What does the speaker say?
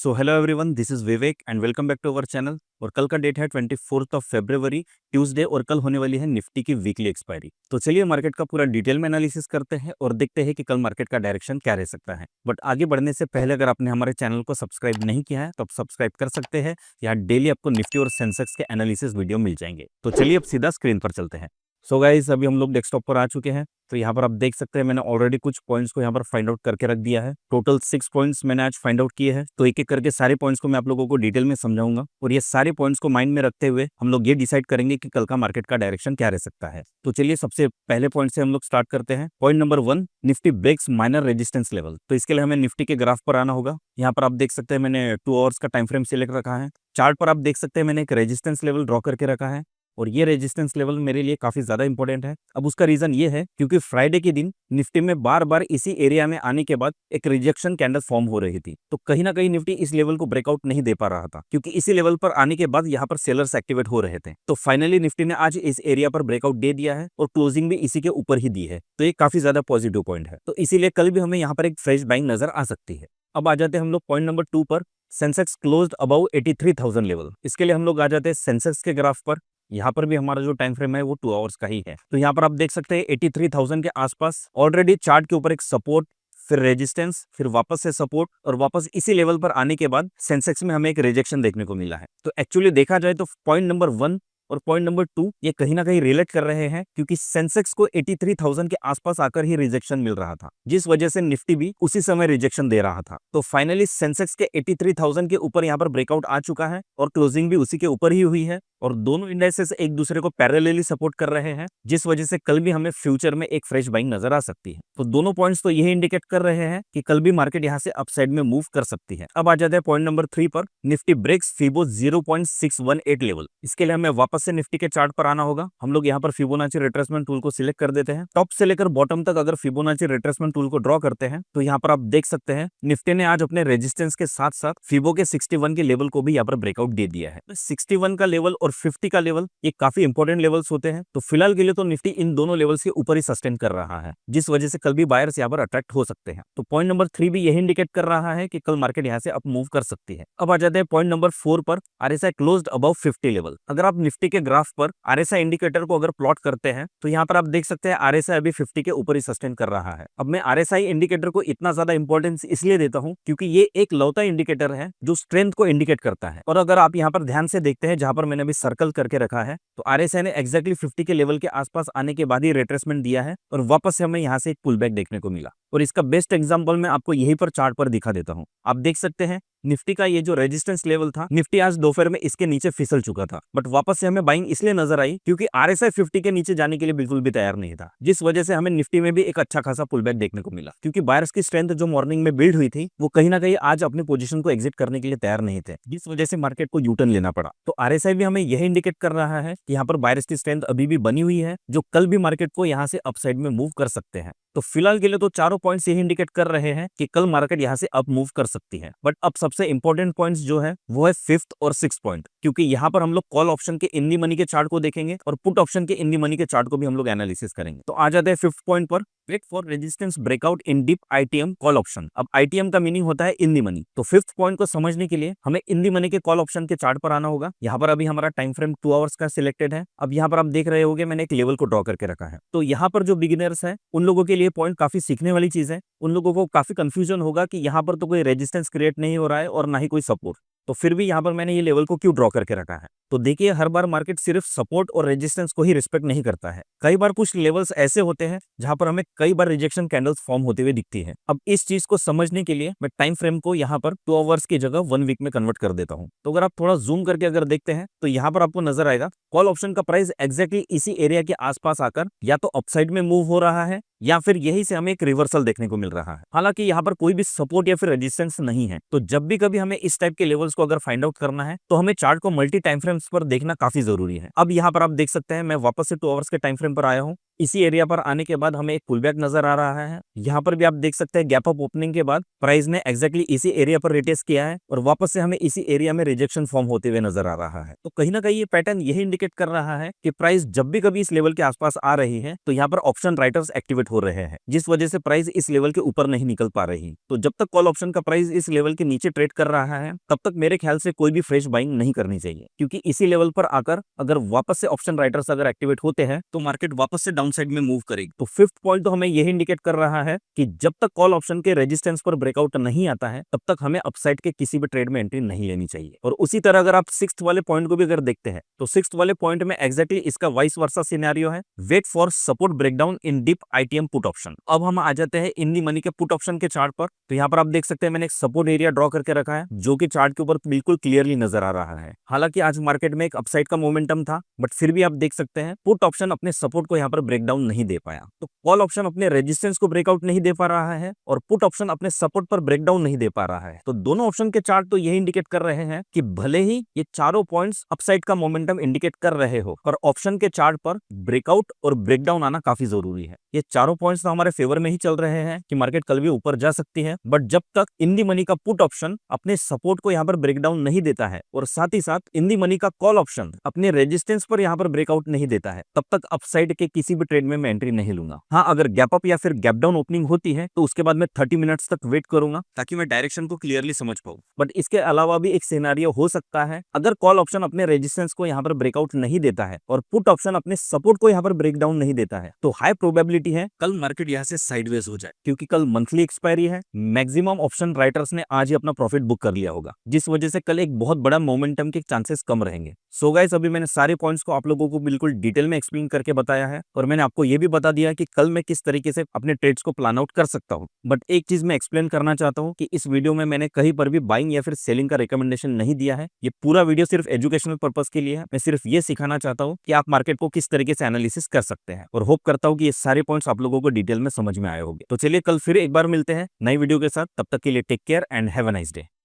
So hello everyone, this is Vivek and welcome back to our channel. और कल का date है 24 फरवरी, ट्यूसडे, और कल होने वाली है निफ्टी की वीकली एक्सपायरी। तो चलिए मार्केट का पूरा डिटेल में एनालिसिस करते हैं और देखते हैं कि कल मार्केट का डायरेक्शन क्या रह सकता है। बट आगे बढ़ने से पहले अगर आपने हमारे चैनल को सब्सक्राइब नहीं किया है तो आप सब्सक्राइब कर सकते हैं। यहाँ डेली आपको निफ्टी और सेंसेक्स के एनालिसिस वीडियो मिल जाएंगे। तो चलिए अब सीधा स्क्रीन पर चलते हैं। सो गाइस, अभी हम लोग डेस्कटॉप पर आ चुके हैं। तो यहाँ पर आप देख सकते हैं मैंने ऑलरेडी कुछ पॉइंट्स को यहाँ पर फाइंड आउट करके रख दिया है। टोटल 6 पॉइंट्स मैंने आज फाइंड आउट किए हैं। तो एक एक करके सारे पॉइंट्स को मैं आप लोगों को डिटेल में समझाऊंगा और ये सारे पॉइंट्स को माइंड में रखते हुए हम लोग ये डिसाइड करेंगे कि कल का मार्केट का डायरेक्शन क्या रह सकता है। तो चलिए सबसे पहले पॉइंट से हम लोग स्टार्ट करते हैं। Point number 1, Nifty breaks minor resistance level. तो इसके लिए हमें निफ्टी के ग्राफ पर आना होगा। यहाँ पर आप देख सकते हैं मैंने 2 आवर्स का टाइम फ्रेम सिलेक्ट रखा है। चार्ट पर आप देख सकते हैं मैंने एक रेजिस्टेंस लेवल ड्रॉ करके रखा है और ये रेजिस्टेंस लेवल मेरे लिए काफी ज्यादा इंपॉर्टेंट है। अब उसका रीजन ये है क्योंकि फ्राइडे के दिन निफ्टी में बार बार इसी एरिया में आने के बाद एक रिजेक्शन कैंडल फॉर्म हो रही थी। तो कहीं ना कहीं निफ्टी इस लेवल को ब्रेकआउट नहीं दे पा रहा था क्योंकि इसी लेवल पर आने के बाद यहाँ पर सेलर्स एक्टिवेट हो रहे थे। तो फाइनली निफ्टी ने आज इस एरिया पर ब्रेकआउट दे दिया है और क्लोजिंग भी इसी के ऊपर ही दी है। तो ये काफी ज्यादा पॉजिटिव पॉइंट है। तो इसीलिए कल भी हमें यहाँ पर एक फ्रेश बाइंग नजर आ सकती है। अब आ जाते हैं हम लोग पॉइंट नंबर 2 पर। Sensex closed above 83,000 level. इसके लिए हम लोग आ जाते हैं सेंसेक्स के ग्राफ पर। यहाँ पर भी हमारा जो टाइम फ्रेम है वो 2 आवर्स का ही है। तो यहाँ पर आप देख सकते हैं 83,000 के आसपास ऑलरेडी चार्ट के ऊपर एक सपोर्ट, फिर रेजिस्टेंस, फिर वापस से सपोर्ट और वापस इसी लेवल पर आने के बाद सेंसेक्स में हमें एक रिजेक्शन देखने को मिला है। तो एक्चुअली देखा जाए तो पॉइंट नंबर 1 और पॉइंट नंबर 2 ये कहीं ना कहीं रिलेट कर रहे हैं क्योंकि सेंसेक्स को 83,000 के आसपास आकर ही रिजेक्शन मिल रहा था, जिस वजह से निफ्टी भी उसी समय रिजेक्शन दे रहा था। तो फाइनली सेंसेक्स के 83,000 के ऊपर यहाँ पर ब्रेकआउट आ चुका है और क्लोजिंग भी उसी के ऊपर ही हुई है और दोनों इंडाइसेस एक दूसरे को पैरेलली सपोर्ट कर रहे हैं, जिस वजह से कल भी हमें फ्यूचर में एक फ्रेश बाइंग नजर आ सकती है। तो दोनों पॉइंट्स तो यही इंडिकेट कर रहे हैं कि कल भी मार्केट यहाँ से अपसाइड में मूव कर सकती है। अब आ जाते हैं पॉइंट नंबर 3 पर। Nifty breaks Fibo 0.618 level. इसके लिए हमें वापस से निफ्टी के चार्ट पर आना होगा। हम लोग यहाँ पर फिबोनाची रिट्रेसमेंट टूल को सिलेक्ट कर देते हैं। टॉप से लेकर बॉटम तक अगर फिबोनाची रिट्रेसमेंट टूल को ड्रॉ करते हैं तो यहाँ पर आप देख सकते हैं निफ्टी ने आज अपने रेजिस्टेंस के साथ साथ फिबो के 61 के लेवल को भी यहाँ पर ब्रेकआउट दे दिया है। 61 का लेवल और 50 का लेवल ये काफी इंपॉर्टेंट लेवल्स होते हैं। तो फिलहाल के लिए तो निफ्टी इन दोनों लेवल्स के ऊपर ही सस्टेन कर रहा है, जिस वजह से कल भी बायर्स यहाँ पर अट्रैक्ट हो सकते हैं। तो पॉइंट नंबर 3 भी यही इंडिकेट कर रहा है कि कल मार्केट यहाँ से अप मूव कर सकती है। अब आ जाते हैं पॉइंट नंबर 4 पर। RSI closed above 50 level. अगर आप निफ्टी के ग्राफ पर आरएसआई इंडिकेटर को अगर प्लॉट करते हैं तो यहाँ पर आप देख सकते हैं आरएसआई अभी 50 के ऊपर ही सस्टेन कर रहा है। अब मैं आरएसआई इंडिकेटर को इतना ज्यादा इंपॉर्टेंस इसलिए देता हूँ क्योंकि ये एक लौता इंडिकेटर है जो स्ट्रेंथ को इंडिकेट करता है। और अगर आप यहाँ पर ध्यान से देखते हैं जहां पर मैंने अभी सर्कल करके रखा है, तो आरएसआई ने एक्जैक्टली 50 के लेवल के आसपास आने के बाद ही रिट्रेसमेंट दिया है और वापस से हमें यहाँ से एक पुल बैक देखने को मिला। और इसका बेस्ट एग्जांपल मैं आपको यहीं पर चार्ट पर दिखा देता हूँ। आप देख सकते हैं निफ्टी का ये जो रेजिस्टेंस लेवल था, निफ्टी आज दोपहर में इसके नीचे फिसल चुका था, बट वापस से हमें बाइंग इसलिए नजर आई क्योंकि आरएसआई 50 के नीचे जाने के लिए बिल्कुल भी तैयार नहीं था, जिस वजह से हमें निफ्टी में भी एक अच्छा खासा पुल बैक देखने को मिला क्योंकि बायर्स की स्ट्रेंथ जो मॉर्निंग में बिल्ड हुई थी वो कहीं ना कहीं आज अपनी पोजीशन को एग्जिट करने के लिए तैयार नहीं थे, जिस वजह से मार्केट को यूटर्न लेना पड़ा। तो आरएसआई भी हमें यही इंडिकेट कर रहा है कि यहाँ पर बायर्स की स्ट्रेंथ अभी भी बनी हुई है, जो कल भी मार्केट को यहाँ से अपसाइड में मूव कर सकते हैं। तो फिलहाल के लिए तो चारों पॉइंट्स यही इंडिकेट कर रहे हैं कि कल मार्केट यहाँ से अप मूव कर सकती है। बट अब सबसे इंपॉर्टेंट पॉइंट्स जो है वो है 5th और 6th पॉइंट, क्योंकि यहाँ पर हम लोग कॉल ऑप्शन के इन दी मनी के चार्ट को देखेंगे और पुट ऑप्शन के इन दी मनी के चार्ट को भी हम लोग एनालिसिस करेंगे। तो आ जाते हैं 5th पॉइंट पर। Wait for resistance breakout in deep ITM call option. अब आईटीएम का मीनिंग होता है इन दी मनी। तो 5th पॉइंट को समझने के लिए हमें इन दी मनी के कॉल ऑप्शन के चार्ट पर आना होगा। यहाँ पर अभी हमारा टाइम फ्रेम 2 आवर्स का सिलेक्टेड है। अब यहाँ पर आप देख रहे होंगे मैंने एक लेवल को ड्रॉ करके रखा है। तो यहाँ पर जो बिगिनर्स है उन लोगों के लिए पॉइंट काफी सीखने वाली चीज है। उन लोगों को काफी कंफ्यूजन होगा कि यहाँ पर तो कोई रेजिस्टेंस क्रिएट नहीं हो रहा है और ना ही कोई सपोर्ट, तो फिर भी यहाँ पर मैंने ये लेवल को क्यों ड्रॉ करके रखा है। तो देखिए हर बार मार्केट सिर्फ सपोर्ट और रेजिस्टेंस को ही रिस्पेक्ट नहीं करता है। कई बार कुछ लेवल्स ऐसे होते हैं जहां पर हमें कई बार रिजेक्शन कैंडल्स फॉर्म होते हुए दिखती है। अब इस चीज को समझने के लिए मैं टाइम फ्रेम को यहाँ पर 2 आवर्स की जगह 1 वीक में कन्वर्ट कर देता हूँ। तो अगर आप थोड़ा जूम करके अगर देखते हैं तो यहाँ पर आपको नजर आएगा कॉल ऑप्शन का प्राइस एक्जैक्टली इसी एरिया के आसपास आकर या तो अपसाइड में मूव हो रहा है या फिर यही से हमें एक रिवर्सल देखने को मिल रहा है। हालांकि यहाँ पर कोई भी सपोर्ट या फिर रेजिस्टेंस नहीं है। तो जब भी कभी हमें इस टाइप के लेवल्स को अगर फाइंड आउट करना है तो हमें चार्ट को मल्टी टाइम फ्रेम्स पर देखना काफी जरूरी है। अब यहाँ पर आप देख सकते हैं मैं वापस से 2 आवर्स के टाइम फ्रेम पर आया हूँ। इसी एरिया पर आने के बाद हमें एक पुल बैक नजर आ रहा है। यहाँ पर भी आप देख सकते हैं गैप अप ओपनिंग के बाद प्राइस ने एग्जैक्टली इसी एरिया पर रिटेस्ट किया है और वापस से हमें इसी एरिया में रिजेक्शन फॉर्म होते हुए नजर आ रहा है। तो कहीं ना कहीं ये पैटर्न यही इंडिकेट कर रहा है कि प्राइस जब भी कभी इस लेवल के आसपास आ रही है तो यहाँ पर ऑप्शन राइटर्स एक्टिवेट हो रहे हैं, जिस वजह से प्राइस इस लेवल के ऊपर नहीं निकल पा रही। तो जब तक कॉल ऑप्शन का प्राइस इस लेवल के नीचे ट्रेड कर रहा है तब तक मेरे ख्याल से कोई भी फ्रेश बाइंग नहीं करनी चाहिए, क्योंकि इसी लेवल पर आकर अगर वापस से ऑप्शन राइटर्स अगर एक्टिवेट होते हैं तो मार्केट वापस से डाउन साइड में मूव करेगी। तो फिफ्थ पॉइंट तो हमें यही इंडिकेट कर रहा है कि जब तक कॉल ऑप्शन के रेजिस्टेंस पर ब्रेकआउट नहीं आता है तब तक हमें अपसाइड के किसी भी ट्रेड में एंट्री नहीं लेनी चाहिए। और उसी तरह अगर आप सिक्स्थ वाले पॉइंट को भी अगर देखते हैं तो सिक्स्थ वाले पॉइंट में एग्जैक्टली इसका वाइस वर्सा सिनेरियो है, wait for support breakdown in deep ITM put option. अब हम आ जाते हैं इन दी मनी के पुट ऑप्शन के चार्ट पर। तो यहाँ पर आप देख सकते हैं मैंने एक सपोर्ट एरिया ड्रॉ करके रखा है जो कि चार्ट के ऊपर बिल्कुल क्लियरली नजर आ रहा है। हालांकि आज मार्केट में एक अपसाइड का मोमेंटम था, बट फिर भी आप देख सकते हैं पुट ऑप्शन अपने सपोर्ट को यहाँ पर ब्रेकडाउन नहीं दे पाया। तो कॉल ऑप्शन अपने रेजिस्टेंस को ब्रेकआउट नहीं दे पा रहा है और पुट ऑप्शन अपने सपोर्ट पर ब्रेकडाउन नहीं दे पा रहा है। तो दोनों ऑप्शन के चार्ट तो यही इंडिकेट कर रहे हैं कि भले ही ये चारों पॉइंट्स अपसाइड का मोमेंटम इंडिकेट कर रहे हो, पर ऑप्शन के चार्ट पर ब्रेकआउट और ब्रेकडाउन आना काफी जरूरी है। ये चारों पॉइंट्स तो हमारे फेवर में ही चल रहे हैं कि मार्केट कल भी ऊपर जा सकती है, बट जब तक इन दी मनी का पुट ऑप्शन अपने सपोर्ट को यहाँ पर ब्रेकडाउन नहीं देता है और साथ ही साथ इन दी मनी का कॉल ऑप्शन अपने रेजिस्टेंस पर यहाँ पर ब्रेकआउट नहीं देता है, तब तक अपसाइड के किसी भी ट्रेड में मैं एंट्री नहीं लूंगा। हाँ, अगर गैप अप या फिर गैप डाउन ओपनिंग होती है तो उसके बाद मैं 30 मिनट्स तक वेट करूंगा ताकि मैं डायरेक्शन को क्लियरली समझ पाऊं। बट इसके अलावा भी एक सिनेरियो हो सकता है, अगर कॉल ऑप्शन अपने रेजिस्टेंस को यहाँ पर ब्रेकआउट नहीं देता है और पुट ऑप्शन अपने सपोर्ट को यहाँ पर ब्रेकडाउन नहीं देता है तो हाई प्रोबेबिलिटी है कल मार्केट यहाँ से साइडवेज हो जाए, क्योंकि कल मंथली एक्सपायरी है। मैक्सिमम ऑप्शन राइटर्स ने आज ही अपना प्रॉफिट बुक कर लिया होगा, जिस वजह से कल एक बहुत बड़ा मोमेंटम के चांसेस कम रहेंगे। सो गाइस, अभी मैंने सारे पॉइंट्स को आप लोगों को बिल्कुल डिटेल में एक्सप्लेन करके बताया है और मैंने आपको ये भी बता दिया कि कल मैं किस तरीके से अपने ट्रेड्स को प्लान आउट कर सकता हूँ। बट एक चीज मैं एक्सप्लेन करना चाहता हूँ कि इस वीडियो में मैंने कहीं पर भी बाइंग या फिर सेलिंग का रिकमेंडेशन नहीं दिया है। ये पूरा वीडियो सिर्फ एजुकेशनल पर्पस के लिए है। मैं सिर्फ ये सिखाना चाहता हूँ कि आप मार्केट को किस तरीके से एनालिसिस कर सकते हैं और होप करता हूँ कि ये सारे पॉइंट्स आप लोगों को डिटेल में समझ में आए होंगे। तो चलिए कल फिर एक बार मिलते हैं नई वीडियो के साथ। तब तक के लिए take care and have a nice day.